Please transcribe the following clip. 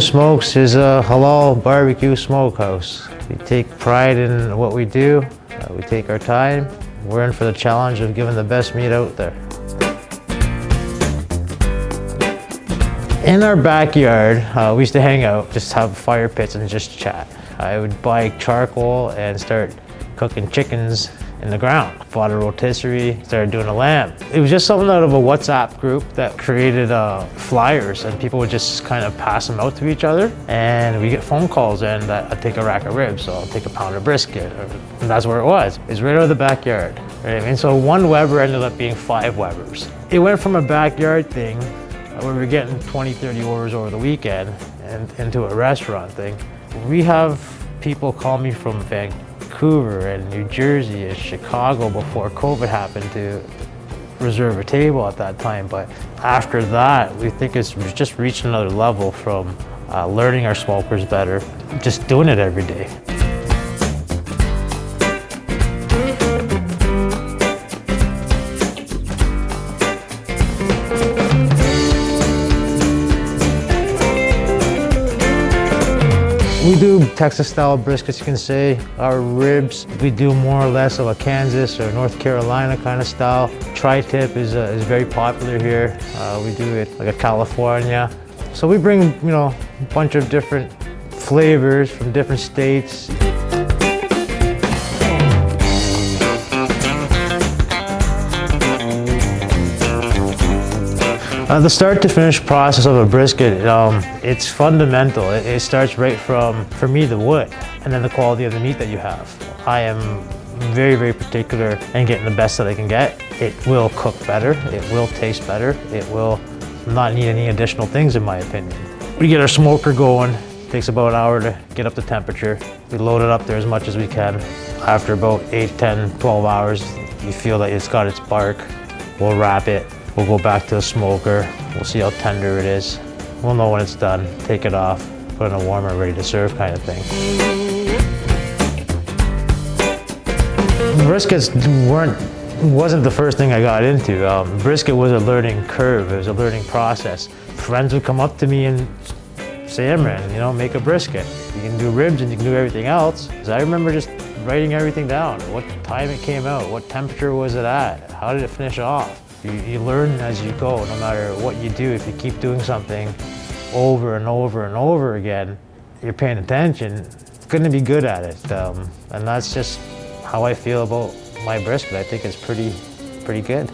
Smokes is a halal barbecue smokehouse. We take pride in what we do. We take our time. We're in for the challenge of giving the best meat out there. In our backyard, we used to hang out, just have fire pits and just chat. I would buy charcoal and start cooking chickens in the ground. Bought a rotisserie, started doing a lamb. It was just something out of a WhatsApp group that created flyers, and people would just kind of pass them out to each other. And we get phone calls and I'd take a rack of ribs, so I'll take a pound of brisket. And that's where it was. It's right out of the backyard. Right? And so one Weber ended up being 5 Webers. It went from a backyard thing where we were getting 20, 30 orders over the weekend and into a restaurant thing. We have people call me from Vancouver and New Jersey and Chicago before COVID happened to reserve a table at that time. But after that, we think it's just reached another level from learning our smokers better, just doing it every day. We do Texas-style briskets, you can say. Our ribs, we do more or less of a Kansas or North Carolina kind of style. Tri-tip is very popular here. We do it like a California. So we bring, a bunch of different flavors from different states. The start to finish process of a brisket, it's fundamental. It starts right from, for me, the wood, and then the quality of the meat that you have. I am very, very particular in getting the best that I can get. It will cook better, it will taste better, it will not need any additional things in my opinion. We get our smoker going, it takes about an hour to get up the temperature. We load it up there as much as we can. After about 8, 10, 12 hours, you feel that it's got its bark. We'll wrap it. We'll go back to the smoker. We'll see how tender it is. We'll know when it's done. Take it off, put it in a warmer, ready to serve kind of thing. Briskets wasn't the first thing I got into. Brisket was a learning curve. It was a learning process. Friends would come up to me and say, Imran, make a brisket. You can do ribs and you can do everything else. So I remember just writing everything down. What time it came out, what temperature was it at, how did it finish off? You learn as you go, no matter what you do. If you keep doing something over and over and over again, you're paying attention, you're going to be good at it. And that's just how I feel about my brisket. I think it's pretty good.